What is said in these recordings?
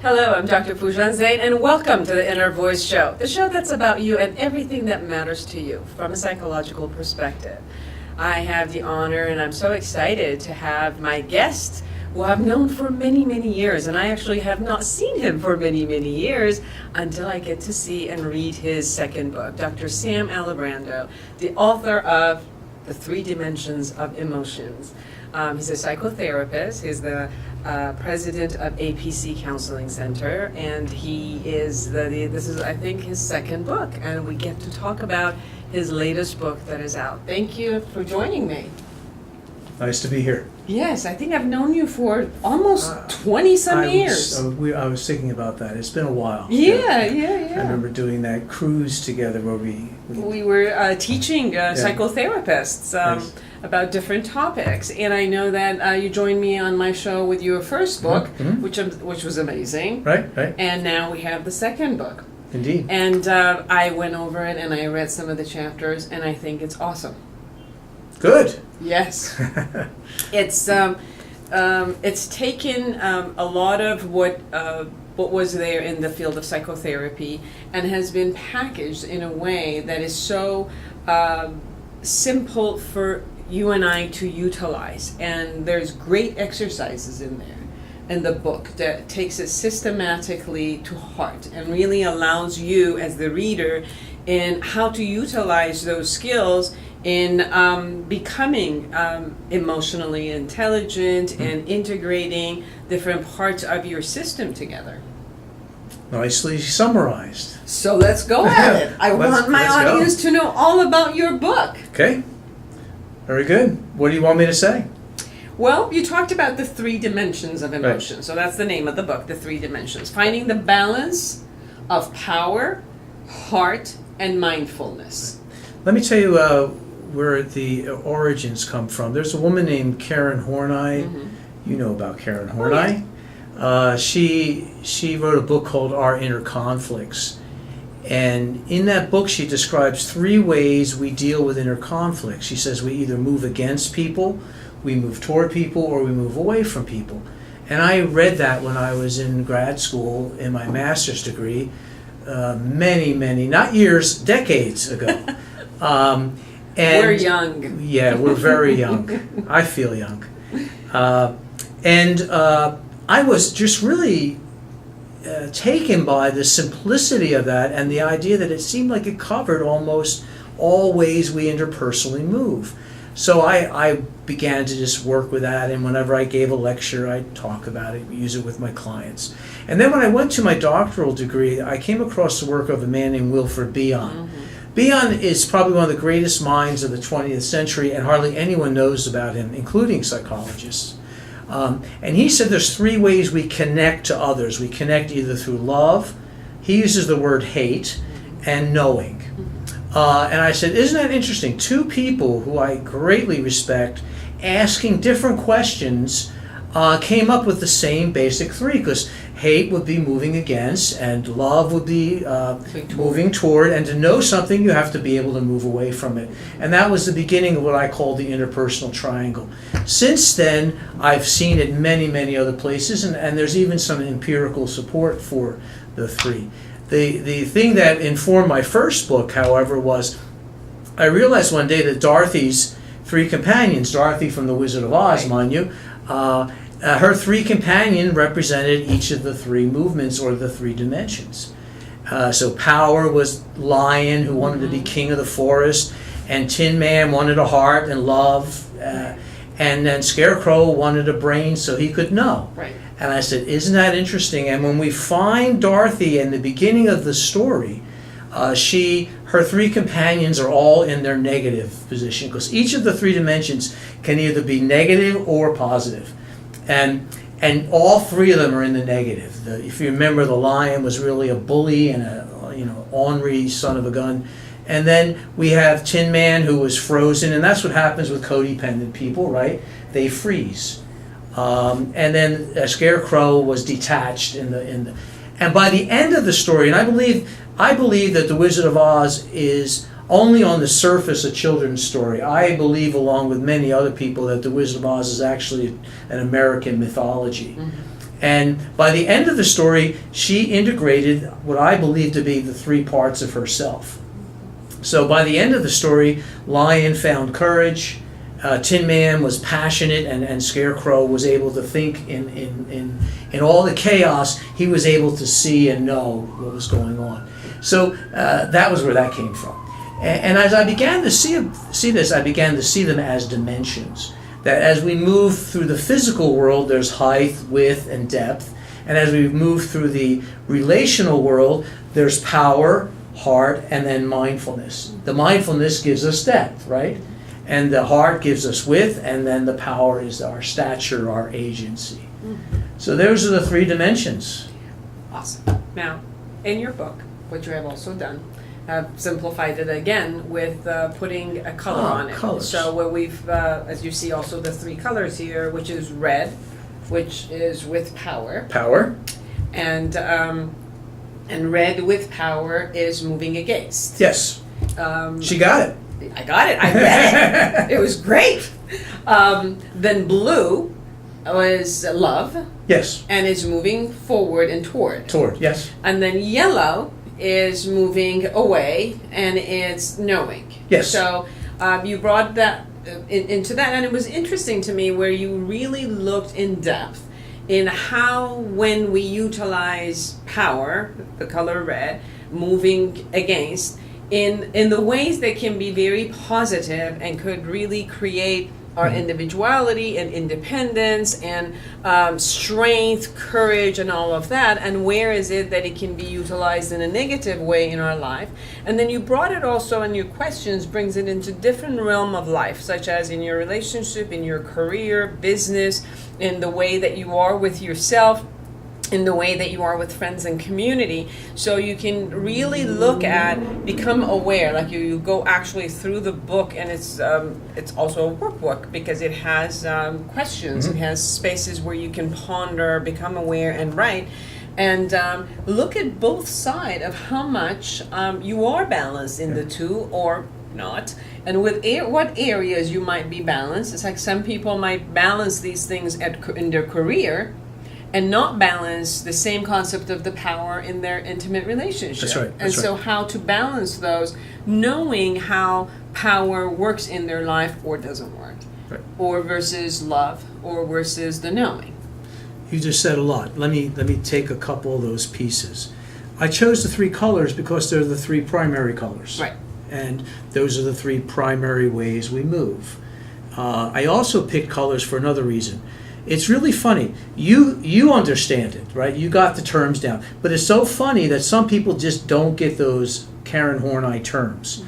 Hello, I'm Dr. Foojan Zeine, and welcome to the Inner Voice Show, the show that's about you and everything that matters to you from a psychological perspective. I have the honor, and I'm so excited to have my guest, who I've known for many, many years, and I actually have not seen him for many, many years until I get to see and read his second book, Dr. Sam Alibrando, the author of The 3 Dimensions of Emotions. He's a psychotherapist. He's the president of APC Counseling Center, and he is this is, I think, his second book, and we get to talk about his latest book that is out. Thank you for joining me. Nice to be here. Yes, I think I've known you for almost 20-some years. I was thinking about that. It's been a while. Yeah. I remember doing that cruise together where we were teaching psychotherapists Yes. about different topics, and I know that you joined me on my show with your first book, which was amazing. Right. And now we have the second book. Indeed. And I went over it and I read some of the chapters, and I think it's awesome. Good. Yes. It's taken a lot of what was there in the field of psychotherapy and has been packaged in a way that is so simple for you and I to utilize. And there's great exercises in there in the book that takes it systematically to heart and really allows you as the reader in how to utilize those skills in becoming emotionally intelligent and integrating different parts of your system together. Nicely summarized. So let's go at it. I want my audience to know all about your book. Okay. Very good. What do you want me to say? Well, you talked about the 3 dimensions of emotion. Right. So that's the name of the book, the 3 dimensions. Finding the balance of power, heart, and mindfulness. Let me tell you where the origins come from. There's a woman named Karen Horney. You know about Karen Horney. Oh, yeah. She wrote a book called Our Inner Conflicts. And in that book, she describes 3 ways we deal with inner conflicts. She says we either move against people, we move toward people, or we move away from people. And I read that when I was in grad school in my master's degree, many, not years, decades ago. And we're young. Yeah, we're very young. I feel young. I was just really taken by the simplicity of that and the idea that it seemed like it covered almost all ways we interpersonally move. So I began to just work with that, and whenever I gave a lecture, I'd talk about it, use it with my clients. And then when I went to my doctoral degree, I came across the work of a man named Wilfred Bion. Bion is probably one of the greatest minds of the 20th century, and hardly anyone knows about him, including psychologists. And he said there's 3 ways we connect to others. We connect either through love, he uses the word hate, and knowing. And I said, isn't that interesting? 2 people who I greatly respect asking different questions came up with the same basic 3, because hate would be moving against, and love would be moving toward, and to know something, you have to be able to move away from it. And that was the beginning of what I call the interpersonal triangle. Since then, I've seen it many other places, and there's even some empirical support for the 3. The thing that informed my first book, however, was I realized one day that Dorothy's 3 companions, Dorothy from The Wizard of Oz, mind you, her 3 companions represented each of the 3 movements or the 3 dimensions. So power was Lion, who wanted to be king of the forest, and Tin Man wanted a heart and love, and then Scarecrow wanted a brain so he could know. Right. And I said, isn't that interesting? And when we find Dorothy in the beginning of the story, her 3 companions are all in their negative position, because each of the 3 dimensions can either be negative or positive. And all 3 of them are in the negative. If you remember, the lion was really a bully and a ornery son of a gun. And then we have Tin Man, who was frozen, and that's what happens with codependent people, right? They freeze. And then Scarecrow was detached and by the end of the story, and I believe that The Wizard of Oz is only on the surface a children's story. I believe, along with many other people, that The Wizard of Oz is actually an American mythology. And by the end of the story, she integrated what I believe to be the three parts of herself. So by the end of the story, Lion found courage, Tin Man was passionate, and Scarecrow was able to think in all the chaos. He was able to see and know what was going on. So that was where that came from. And as I began to see this, I began to see them as dimensions. That as we move through the physical world, there's height, width, and depth. And as we move through the relational world, there's power, heart, and then mindfulness. The mindfulness gives us depth, right? And the heart gives us width, and then the power is our stature, our agency. So those are the three dimensions. Awesome. Now, in your book, which you have also done, have simplified it again with putting a color on it. Colors. So where we've, as you see, also the three colors here, which is red, which is with power, Power. and red with power is moving against. Yes. She got it. I got it. I read it. It was great. Then blue was love, Yes. and is moving forward and toward. Toward. Yes. And then yellow is moving away, and it's knowing. Yes. So you brought that into that, and it was interesting to me where you really looked in depth in how, when we utilize power, the color red, moving against, in the ways that can be very positive and could really create our individuality and independence and strength, courage, and all of that, and where is it that it can be utilized in a negative way in our life. And then you brought it also in your questions, brings it into different realm of life, such as in your relationship, in your career, business, in the way that you are with yourself, in the way that you are with friends and community. So you can really look at, become aware, like you go actually through the book, and it's also a workbook because it has questions, it has spaces where you can ponder, become aware, and write. And look at both sides of how much you are balanced in the two or not, and with what areas you might be balanced. It's like some people might balance these things in their career, and not balance the same concept of the power in their intimate relationship. That's right. That's and so right. how to balance those, knowing how power works in their life or doesn't work, Right. or versus love, or versus the knowing. You just said a lot. Let me take a couple of those pieces. I chose the three colors because they're the three primary colors. Right. And those are the three primary ways we move. I also picked colors for another reason. It's really funny. You understand it, right? You got the terms down. But it's so funny that some people just don't get those Karen Horney terms.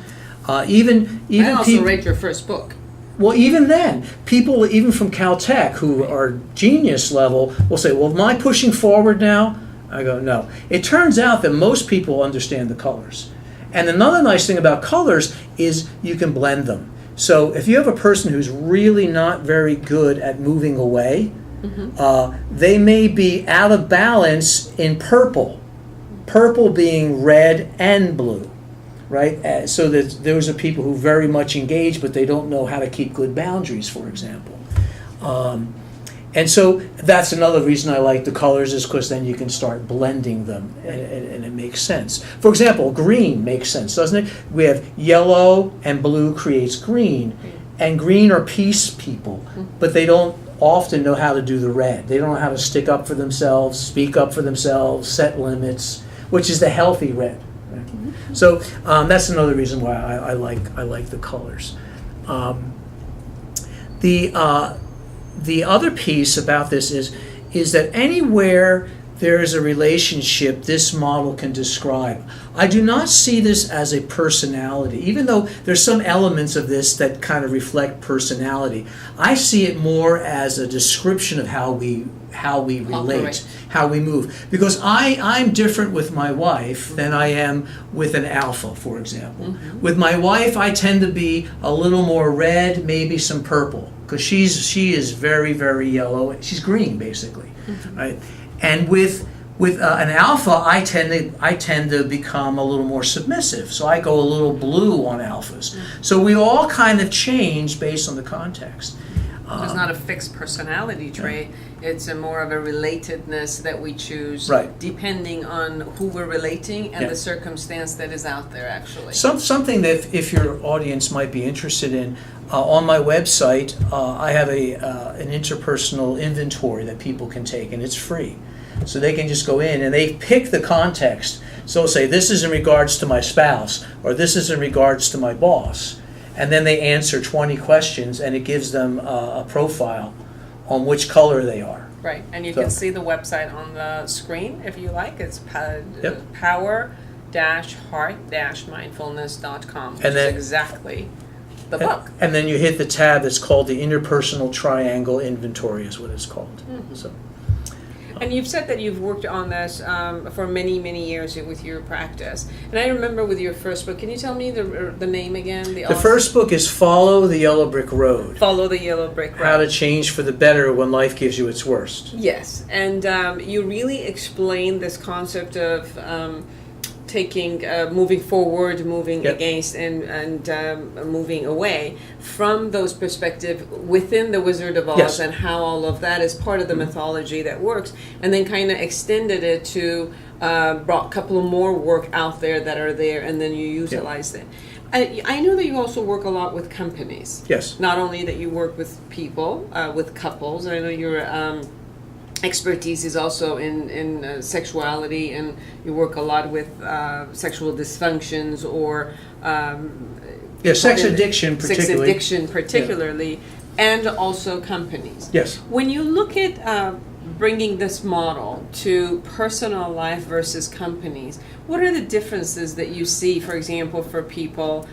Even I also people, read your first book. well, even then, people even from Caltech who are genius level will say, well, am I pushing forward now? I go, no. It turns out that most people understand the colors. And another nice thing about colors is you can blend them. So if you have a person who's really not very good at moving away, they may be out of balance in purple. Purple being red and blue, right? So that those are people who very much engage, but they don't know how to keep good boundaries, for example. And so that's another reason I like the colors, is because then you can start blending them, and it makes sense. For example, green makes sense, doesn't it? We have yellow and blue creates green, and green are peace people, but they don't often know how to do the red. They don't know how to stick up for themselves, speak up for themselves, set limits, which is the healthy red. Right? So that's another reason why I like the colors. The other piece about this is that anywhere there is a relationship this model can describe. I do not see this as a personality, even though there's some elements of this that kind of reflect personality. I see it more as a description of how we relate, how we move. Because I'm different with my wife than I am with an alpha, for example. With my wife, I tend to be a little more red, maybe some purple, because she is very, very yellow. She's green, basically, right? And with an alpha, I tend to become a little more submissive. So I go a little blue on alphas. So we all kind of change based on the context. So it's not a fixed personality trait. It's a more of a relatedness that we choose, Right. depending on who we're relating and Yeah. the circumstance that is out there. Actually, Something that if your audience might be interested in, on my website, I have an interpersonal inventory that people can take, and it's free. So they can just go in and they pick the context. So they'll say, this is in regards to my spouse, or this is in regards to my boss. And then they answer 20 questions, and it gives them a profile on which color they are. right, and you So- can see the website on the screen if you like. It's Yep. power-heart-mindfulness.com, which And then- is exactly the book. And then you hit the tab that's called the Interpersonal Triangle Inventory is what it's called. Mm-hmm. So. And you've said that you've worked on this for many, many years with your practice. And I remember with your first book, can you tell me the name again? The first book is Follow the Yellow Brick Road. Follow the Yellow Brick Road. How to Change for the Better When Life Gives You Its Worst. Yes, and you really explain this concept of taking, moving forward, moving Yep. against, and moving away from those perspectives within the Wizard of Oz, Yes. and how all of that is part of the mythology that works, and then kind of extended it to brought a couple of more work out there that are there, and then you utilize it. I know that you also work a lot with companies. Yes. Not only that you work with people, with couples. I know your expertise is also in sexuality, and you work a lot with sexual dysfunctions or Sex addiction particularly. Sex addiction particularly, and also companies. Yes. When you look at bringing this model to personal life versus companies, what are the differences that you see, for example, for people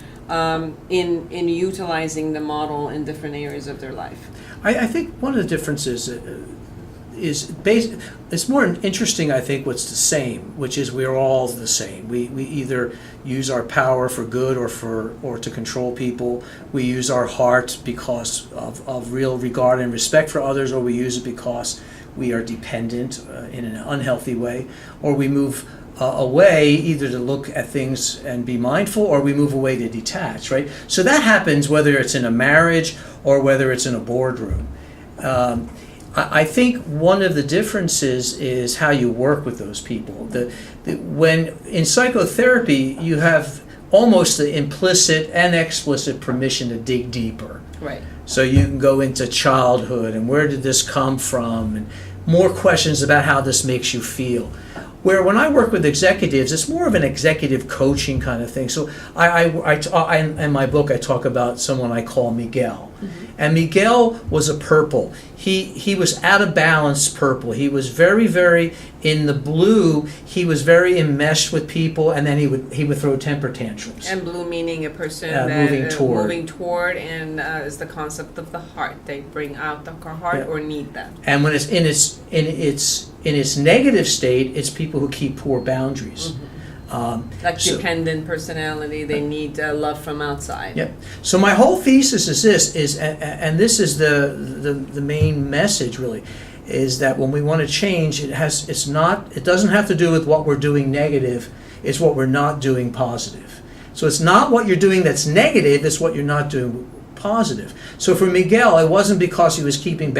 in utilizing the model in different areas of their life? I think one of the differences it's more interesting, I think, what's the same, which is we're all the same. We either use our power for good or to control people. We use our heart because of real regard and respect for others, or we use it because we are dependent in an unhealthy way, or we move away either to look at things and be mindful, or we move away to detach, right? So that happens whether it's in a marriage or whether it's in a boardroom. I think one of the differences is how you work with those people. When in psychotherapy, you have almost the implicit and explicit permission to dig deeper. Right. So you can go into childhood and where did this come from, and more questions about how this makes you feel. Where when I work with executives, it's more of an executive coaching kind of thing. So I in my book, I talk about someone I call Miguel. Mm-hmm. And Miguel was a purple. He was out of balance purple. He was very, very in the blue. He was very enmeshed with people, and then he would throw temper tantrums. And blue meaning a person moving toward, and is the concept of the heart. They bring out the heart or need that. And when it's in its negative state, it's people who keep poor boundaries. Mm-hmm. Dependent personality, they need love from outside. Yeah. So my whole thesis is this, and this is the main message really, is that when we want to change, it doesn't have to do with what we're doing negative, it's what we're not doing positive. So it's not what you're doing that's negative, it's what you're not doing positive. So for Miguel, it wasn't because he was keeping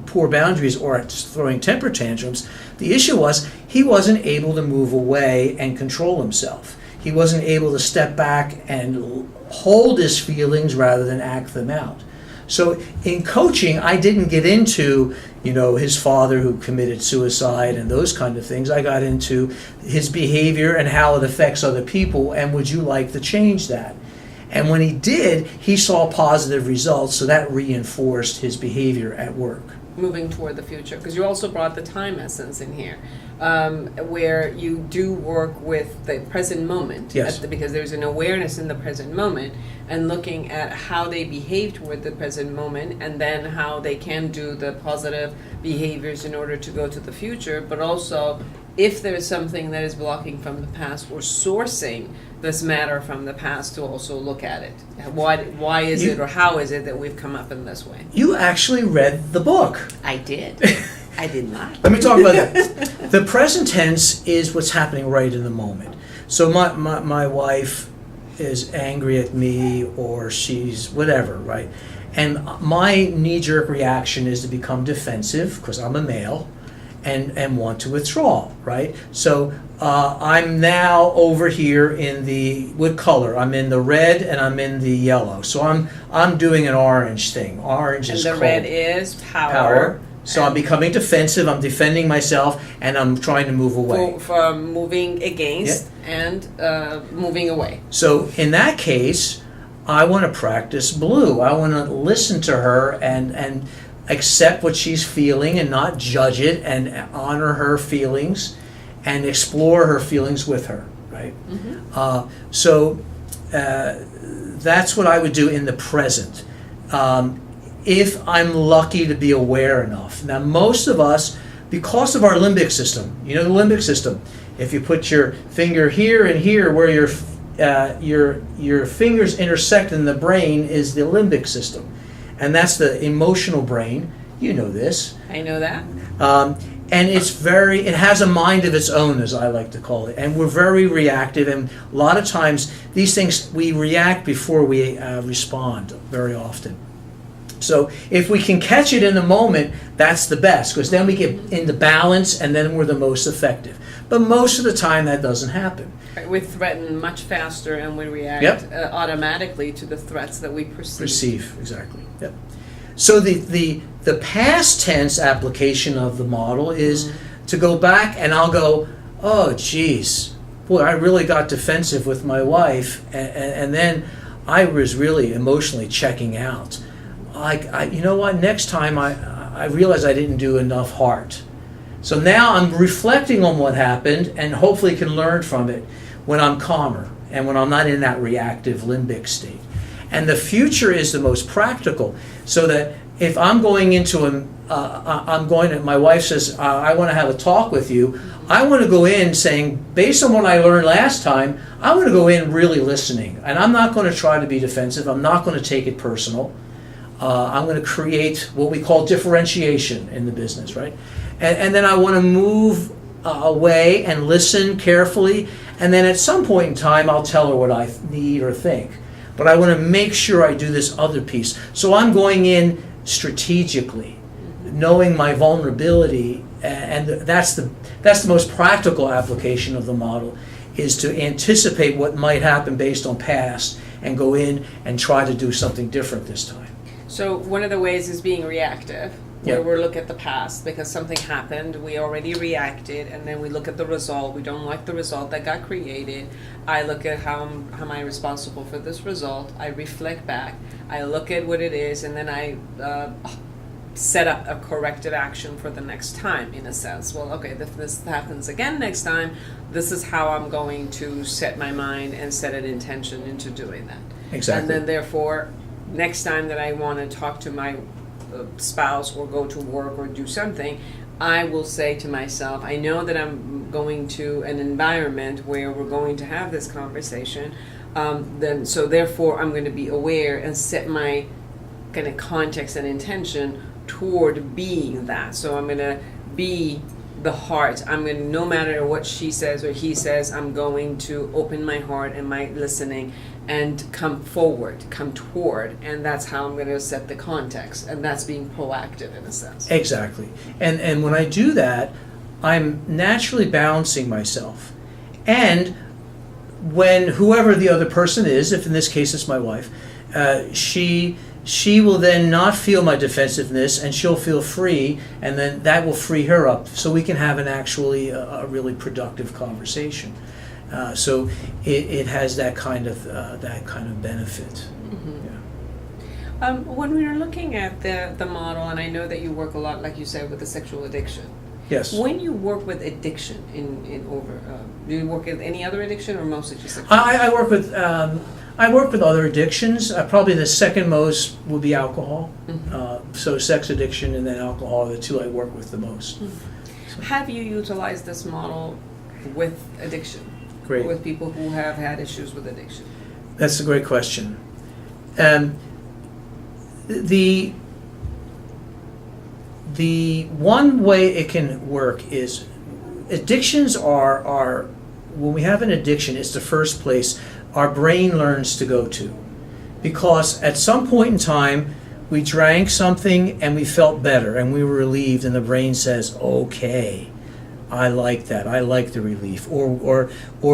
poor boundaries or throwing temper tantrums. The issue was he wasn't able to move away and control himself. He wasn't able to step back and hold his feelings rather than act them out. So in coaching, I didn't get into, his father who committed suicide and those kind of things. I got into his behavior and how it affects other people, and would you like to change that? And when he did, he saw positive results, so that reinforced his behavior at work. Moving toward the future, because you also brought the time essence in here, where you do work with the present moment. Yes. Because there's an awareness in the present moment, and looking at how they behave toward the present moment, and then how they can do the positive behaviors in order to go to the future, but also if there's something that is blocking from the past, or sourcing this matter from the past, to also look at it. Why is it, or how is it that we've come up in this way? You actually read the book. I did. I did not. Let me talk about that. The present tense is what's happening right in the moment. So my wife is angry at me, or she's whatever, right? And my knee-jerk reaction is to become defensive, because I'm a male, and want to withdraw, right? So I'm now over here in the, what color? I'm in the red and I'm in the yellow. So I'm doing an orange thing. Orange is cold. And the red is power. Power. So I'm becoming defensive, I'm defending myself, and I'm trying to move away. From moving against and moving away. So in that case, I want to practice blue. I want to listen to her and accept what she's feeling and not judge it, and honor her feelings and explore her feelings with her, right? Mm-hmm. So that's what I would do in the present. If I'm lucky to be aware enough. Now, most of us, because of our limbic system, you know the limbic system, if you put your finger here and here where your fingers intersect in the brain is the limbic system. And that's the emotional brain. You know this. I know that. And it has a mind of its own, as I like to call it. And we're very reactive, and a lot of times these things, we react before we respond very often. So if we can catch it in the moment, that's the best, because then we get into balance and then we're the most effective. But most of the time that doesn't happen. We threaten much faster and we react automatically to the threats that we perceive. Exactly. Yep. So the past tense application of the model is to go back, and I'll go, oh geez, boy, I really got defensive with my wife, and then I was really emotionally checking out. You know what? Next time I realized I didn't do enough heart. So now I'm reflecting on what happened and hopefully can learn from it when I'm calmer and when I'm not in that reactive limbic state. And the future is the most practical, so that if I'm going into my wife says, I want to have a talk with you, I want to go in saying, based on what I learned last time, I want to go in really listening. And I'm not going to try to be defensive. I'm not going to take it personal. I'm going to create what we call differentiation in the business, right? And then I want to move away and listen carefully, and then at some point in time I'll tell her what I need or think. But I want to make sure I do this other piece. So I'm going in strategically, knowing my vulnerability, and that's the most practical application of the model, is to anticipate what might happen based on past and go in and try to do something different this time. So one of the ways is being reactive, where we look at the past because something happened, we already reacted, and then we look at the result. We don't like the result that got created. I look at how am I responsible for this result. I reflect back. I look at what it is, and then I set up a corrective action for the next time, in a sense. Well, okay, if this happens again next time, this is how I'm going to set my mind and set an intention into doing that. Exactly. And then therefore, next time that I want to talk to my spouse or go to work or do something, I will say to myself, I know that I'm going to an environment where we're going to have this conversation, so therefore I'm going to be aware and set my kind of context and intention toward being that. So I'm going to be the heart. I'm going to, no matter what she says or he says, I'm going to open my heart and my listening and come forward, come toward, and that's how I'm going to set the context, and that's being proactive in a sense. Exactly. And when I do that, I'm naturally balancing myself. And when whoever the other person is, if in this case it's my wife, she will then not feel my defensiveness, and she'll feel free, and then that will free her up, so we can have a really productive conversation. So it has that kind of benefit. Mm-hmm. Yeah. When we were looking at the model, and I know that you work a lot, like you said, with the sexual addiction. Yes. When you work with addiction, do you work with any other addiction, or mostly just sexual? I work with other addictions. Probably the second most would be alcohol. Mm-hmm. So sex addiction and then alcohol are the two I work with the most. Mm-hmm. So. Have you utilized this model with addiction? Great. With people who have had issues with addiction? That's a great question. The one way it can work is, addictions are when we have an addiction, it's the first place our brain learns to go to, because at some point in time we drank something and we felt better and we were relieved, and the brain says, okay, I like that, I like the relief. Or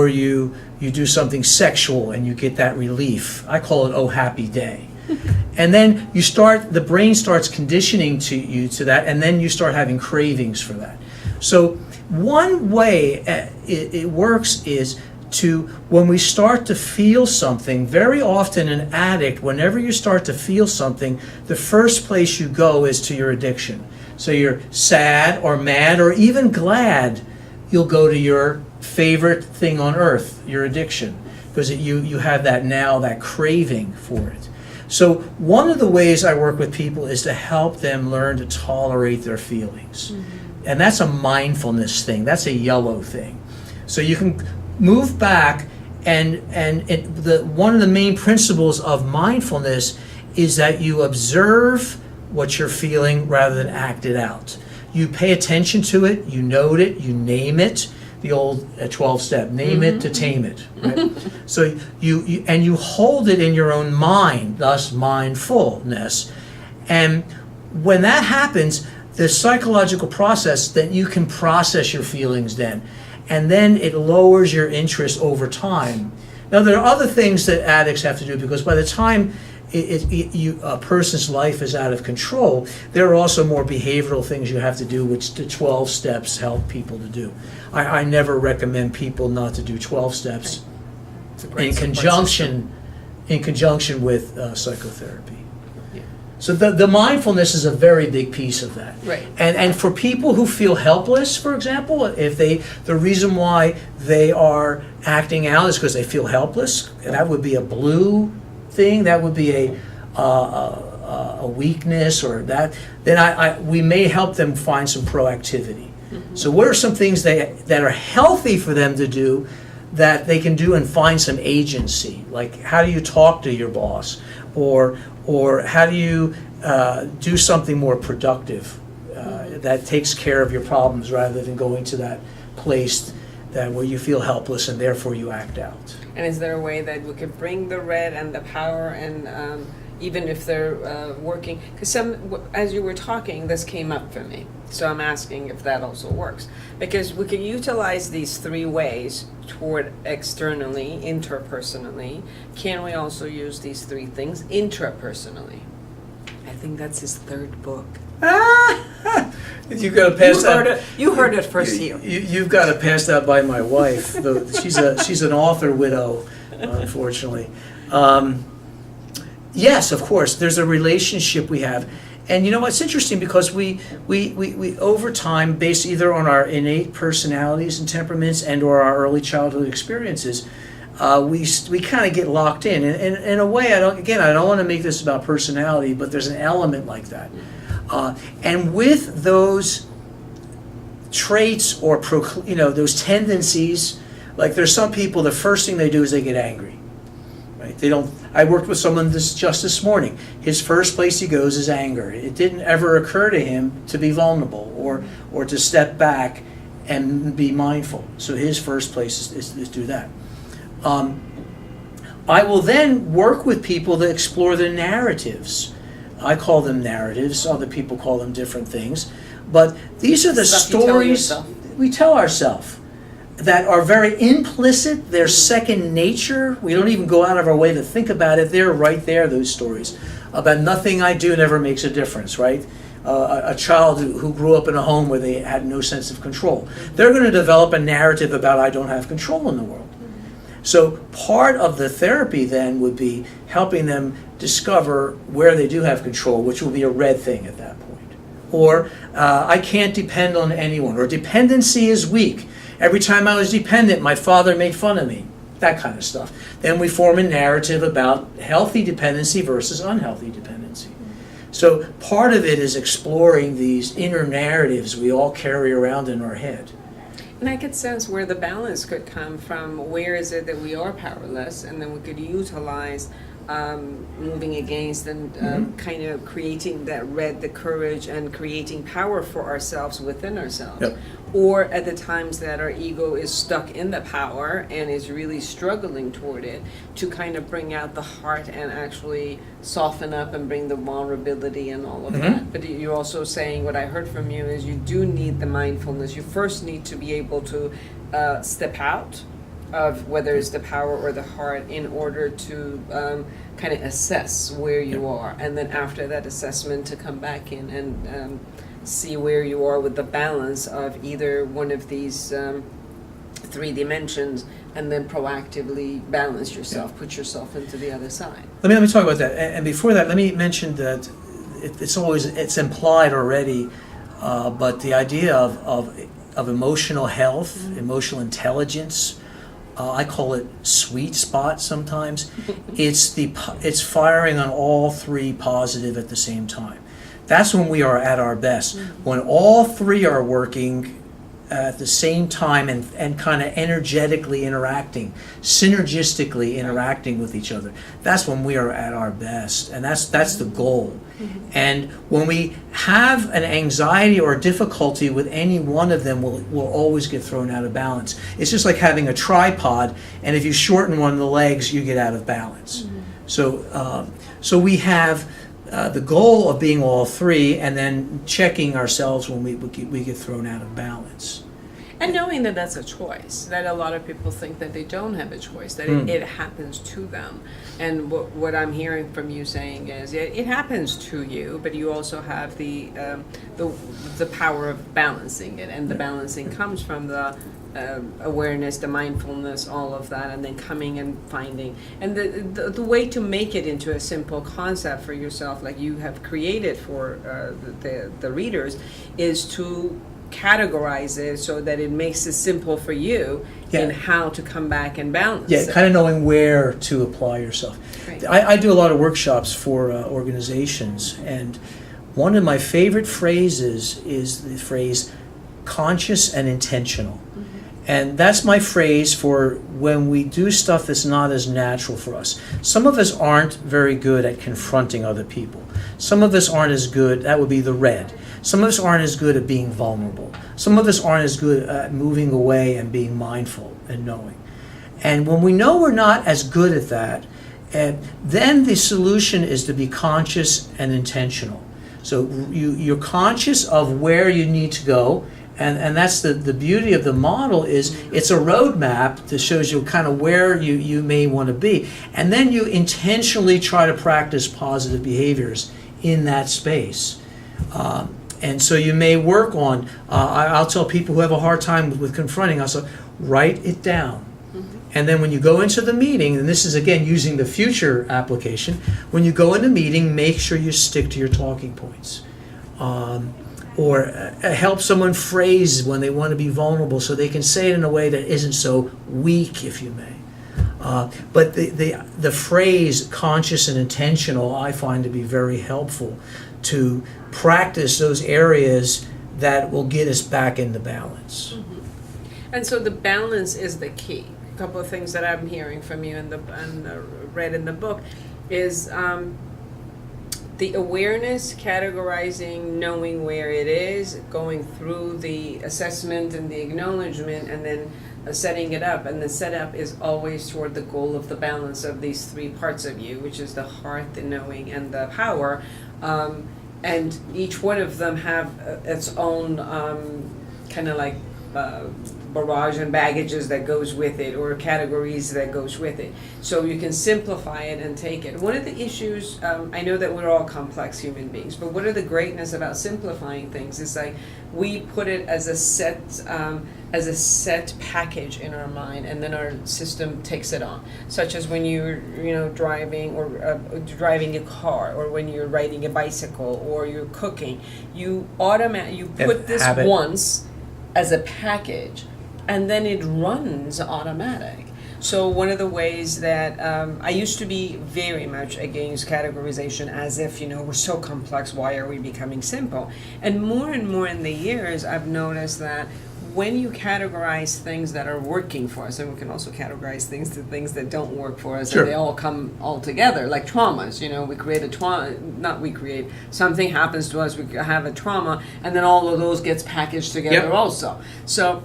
you do something sexual and you get that relief. I call it, oh, happy day. And then the brain starts conditioning you to that, and then you start having cravings for that. So one way it works is when we start to feel something, very often an addict, whenever you start to feel something, the first place you go is to your addiction. So you're sad or mad or even glad, you'll go to your favorite thing on earth, your addiction, because you have that craving for it. So one of the ways I work with people is to help them learn to tolerate their feelings. Mm-hmm. And that's a mindfulness thing. That's a yellow thing. So you can move back, and one of the main principles of mindfulness is that you observe what you're feeling rather than act it out. You pay attention to it, you note it, you name it. The old 12-step, name it to tame it. Right? So you hold it in your own mind, thus mindfulness. And when that happens, the psychological process, that you can process your feelings then. And then it lowers your interest over time. Now, there are other things that addicts have to do, because by the time a person's life is out of control, there are also more behavioral things you have to do, which the 12 steps help people to do. I never recommend people not to do 12 steps in conjunction with psychotherapy. Yeah. So the mindfulness is a very big piece of that. Right. And for people who feel helpless, for example, if the reason why they are acting out is because they feel helpless, and that would be a blue thing, that would be a weakness, or that, then we may help them find some proactivity. Mm-hmm. So what are some things that are healthy for them to do that they can do and find some agency? Like, how do you talk to your boss, or how do you do something more productive that takes care of your problems, rather than going to that place where you feel helpless and therefore you act out. And is there a way that we could bring the red and the power, and even if they're working? Because as you were talking, this came up for me. So I'm asking if that also works. Because we can utilize these three ways toward externally, interpersonally. Can we also use these three things intrapersonally? I think that's his third book. You've got to pass that. You heard it first here. You've got to pass that by my wife. She's an author widow, unfortunately. Yes, of course. There's a relationship we have, and you know what's interesting, because we over time, based either on our innate personalities and temperaments and or our early childhood experiences, we kind of get locked in. And in a way, I don't want to make this about personality, but there's an element like that. And with those traits or those tendencies, like there's some people, the first thing they do is they get angry, right? I worked with someone just this morning. His first place he goes is anger. It didn't ever occur to him to be vulnerable or to step back and be mindful. So his first place is to do that. I will then work with people to explore their narratives. I call them narratives. Other people call them different things. But these are the stories we tell ourselves that are very implicit. They're second nature. We don't even go out of our way to think about it. They're right there, those stories. About nothing I do never makes a difference, right? A child who grew up in a home where they had no sense of control. They're going to develop a narrative about I don't have control in the world. So part of the therapy then would be helping them discover where they do have control, which will be a red thing at that point. Or I can't depend on anyone, or dependency is weak. Every time I was dependent, my father made fun of me. That kind of stuff. Then we form a narrative about healthy dependency versus unhealthy dependency. So part of it is exploring these inner narratives we all carry around in our head. And I could sense where the balance could come from. Where is it that we are powerless, and then we could utilize moving against and kind of creating the courage and creating power for ourselves within ourselves. Yep. Or at the times that our ego is stuck in the power and is really struggling toward it, to kind of bring out the heart and actually soften up and bring the vulnerability and all of that. But you're also saying, what I heard from you is you do need the mindfulness. You first need to be able to step out of whether it's the power or the heart in order to kind of assess where you are, and then after that assessment to come back in and see where you are with the balance of either one of these three dimensions, and then proactively balance yourself, put yourself into the other side. Let me talk about that. And before that, let me mention that it's implied already, but the idea of emotional health, emotional intelligence, I call it sweet spot sometimes. It's firing on all three positive at the same time. That's when we are at our best. When all three are working at the same time and kind of energetically interacting, synergistically interacting with each other. That's when we are at our best, and that's the goal. And when we have an anxiety or a difficulty with any one of them, we'll always get thrown out of balance. It's just like having a tripod, and if you shorten one of the legs, you get out of balance. So we have the goal of being all three, and then checking ourselves when we get thrown out of balance. And knowing that that's a choice, that a lot of people think that they don't have a choice, that it happens to them. And what I'm hearing from you saying is it happens to you, but you also have the power of balancing it, and the balancing comes from the awareness, the mindfulness, all of that, and then coming and finding. And the way to make it into a simple concept for yourself, like you have created for the readers, is to categorize it so that it makes it simple for you in how to come back and balance it. Kind of knowing where to apply yourself. Right. I do a lot of workshops for organizations, and one of my favorite phrases is the phrase conscious and intentional. And that's my phrase for when we do stuff that's not as natural for us. Some of us aren't very good at confronting other people. Some of us aren't as good, that would be the red. Some of us aren't as good at being vulnerable. Some of us aren't as good at moving away and being mindful and knowing. And when we know we're not as good at that, then the solution is to be conscious and intentional. So you're conscious of where you need to go, and that's the beauty of the model is it's a roadmap that shows you kind of where you may want to be. And then you intentionally try to practice positive behaviors in that space. And so you may work on, I'll tell people who have a hard time with confronting, I'll say, write it down. And then when you go into the meeting, and this is again using the future application, when you go in the meeting, make sure you stick to your talking points. Or help someone phrase when they want to be vulnerable so they can say it in a way that isn't so weak, if you may. But the phrase conscious and intentional I find to be very helpful to practice those areas that will get us back into balance. And so the balance is the key. A couple of things that I'm hearing from you and read in the book is the awareness, categorizing, knowing where it is, going through the assessment and the acknowledgement, and then setting it up. And the setup is always toward the goal of the balance of these three parts of you, which is the heart, the knowing, and the power. And each one of them have its own kind of like barrage and baggages that goes with it, or categories that goes with it. So you can simplify it and take it. One of the issues, I know that we're all complex human beings, but what are the greatness about simplifying things is like we put it as a set package in our mind, and then our system takes it on. Such as when you're driving or driving a car, or when you're riding a bicycle, or you're cooking, you put this habit. Once as a package, and then it runs automatic. So one of the ways that I used to be very much against categorization, as if, we're so complex, why are we becoming simple? And more in the years, I've noticed that when you categorize things that are working for us, and we can also categorize things that don't work for us, Sure. and they all come all together, like traumas. We create a trauma, not we create, something happens to us, we have a trauma, and then all of those gets packaged together Yep. also. So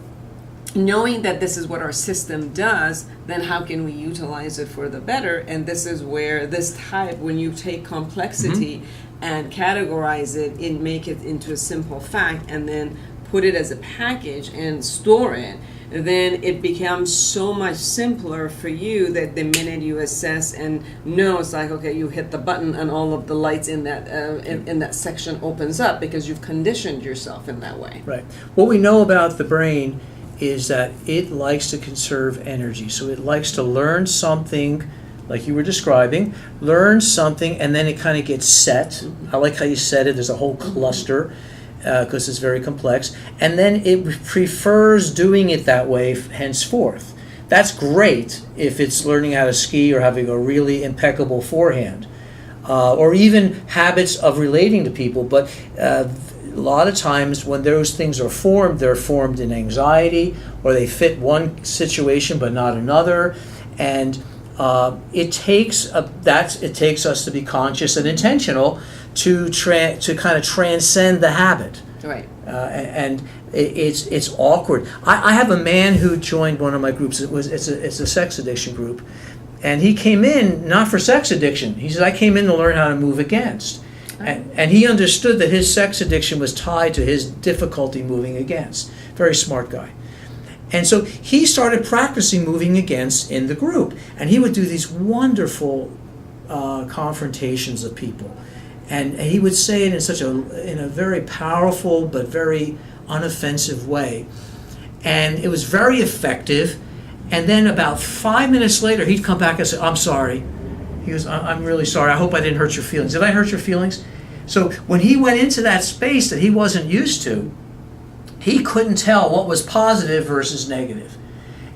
knowing that this is what our system does, then how can we utilize it for the better? And this is where this type, when you take complexity and categorize it and make it into a simple fact, and then put it as a package and store it, then it becomes so much simpler for you that the minute you assess and know, it's like, okay, you hit the button and all of the lights in that in that section opens up because you've conditioned yourself in that way. Right. What we know about the brain is that it likes to conserve energy. So it likes to learn something, like you were describing, learn something, and then it kind of gets set. I like how you said it. There's a whole cluster because it's very complex. And then it prefers doing it that way henceforth. That's great if it's learning how to ski or having a really impeccable forehand. Or even habits of relating to people. But a lot of times when those things are formed, they're formed in anxiety, or they fit one situation but not another. And it takes us to be conscious and intentional to kind of transcend the habit. Right. And it's awkward. I have a man who joined one of my groups. It's a sex addiction group, and he came in not for sex addiction. He said, I came in to learn how to move against. And he understood that his sex addiction was tied to his difficulty moving against. Very smart guy. And so he started practicing moving against in the group. And he would do these wonderful confrontations of people. And he would say it in a very powerful but very unoffensive way. And it was very effective. And then about 5 minutes later, he'd come back and say, I'm sorry. He goes, I'm really sorry. I hope I didn't hurt your feelings. Did I hurt your feelings? So when he went into that space that he wasn't used to, he couldn't tell what was positive versus negative.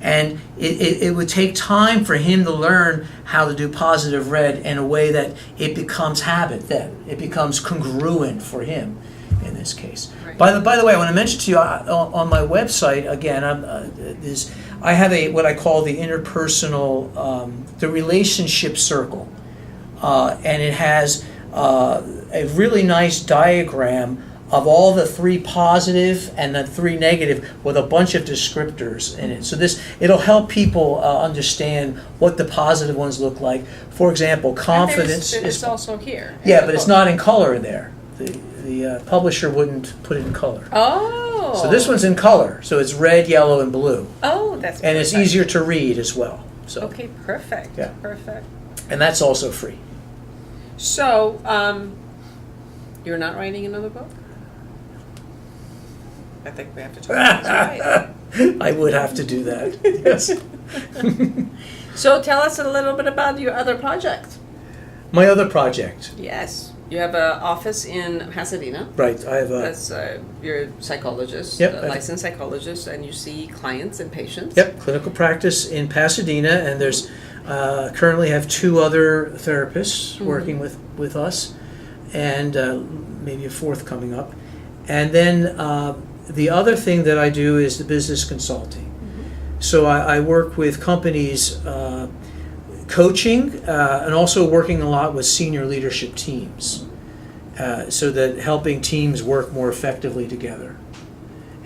And it would take time for him to learn how to do positive red in a way that it becomes habit then. It becomes congruent for him in this case. Right. By the way, I want to mention to you on my website, again, I have what I call the interpersonal, the relationship circle. And it has a really nice diagram of all the 3 positive and the 3 negative with a bunch of descriptors in it. So it'll help people understand what the positive ones look like. For example, confidence is also here. Yeah, but it's not in color in there. The publisher wouldn't put it in color. Oh. So this one's in color. So it's red, yellow, and blue. Oh, that's And it's perfect. easier to read as well. So, Okay, perfect. Yeah. Perfect. and that's also free. So, you're not writing another book? I think we have to talk about this, right? I would have to do that. Yes. So tell us a little bit about your other project. My other project. Yes. You have an office in Pasadena. Right. I have a. That's you're a psychologist, Yep. a licensed psychologist, and you see clients and patients. Yep, clinical practice in Pasadena, and there's currently have 2 other therapists working with us, and maybe a 4th coming up. And then the other thing that I do is the business consulting. So I work with companies coaching and also working a lot with senior leadership teams so that helping teams work more effectively together.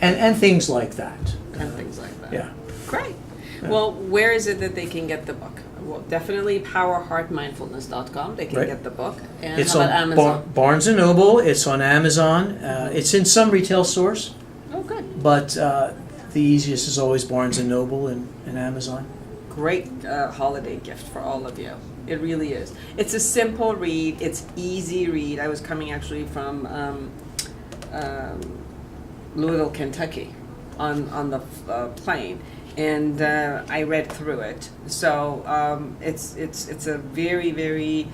And things like that. And things like that. Yeah. Great. Well, where is it that they can get the book? Well, definitely powerheartmindfulness.com. They can Right. get the book. And It's how on about Amazon? Barnes & Noble, it's on Amazon, it's in some retail stores, Oh, good. but the easiest is always Barnes & Noble and Amazon. Great holiday gift for all of you. It really is. It's a simple read. It's easy read. I was coming actually from Louisville, Kentucky, on the plane, and I read through it. So it's a very very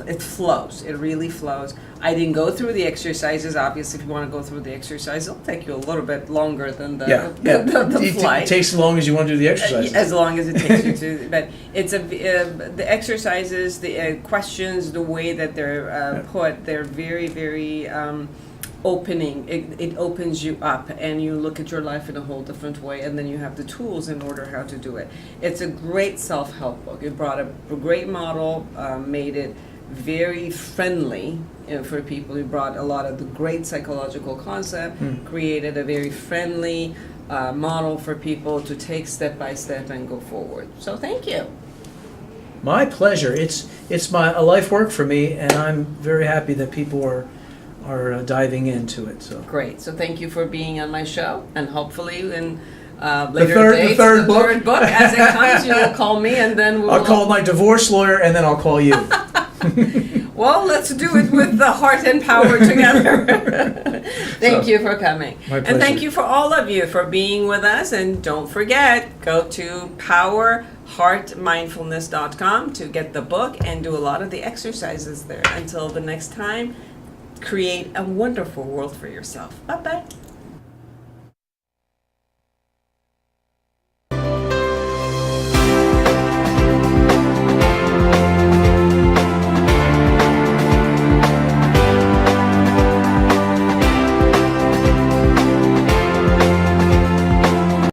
it flows. It really flows. I didn't go through the exercises. Obviously, if you want to go through the exercises, it'll take you a little bit longer than the the flight. It takes as long as you want to do the exercises. As long as it takes you to, but it's the exercises, the questions, the way that they're put, they're very, very opening. It opens you up, and you look at your life in a whole different way, and then you have the tools in order how to do it. It's a great self-help book. It brought a great model, made it very friendly for people. It brought a lot of the great psychological concept, created a very friendly model for people to take step by step and go forward. So thank you. My pleasure. It's a life work for me, and I'm very happy that people are diving into it. So Great. So thank you for being on my show, and hopefully in later dates, the third book as it comes, you will call me, and then I'll call my divorce lawyer, and then I'll call you. Well, let's do it with the heart and power together. Thank you for coming. My pleasure. And thank you for all of you for being with us. And don't forget, go to powerheartmindfulness.com to get the book and do a lot of the exercises there. Until the next time, create a wonderful world for yourself. Bye-bye.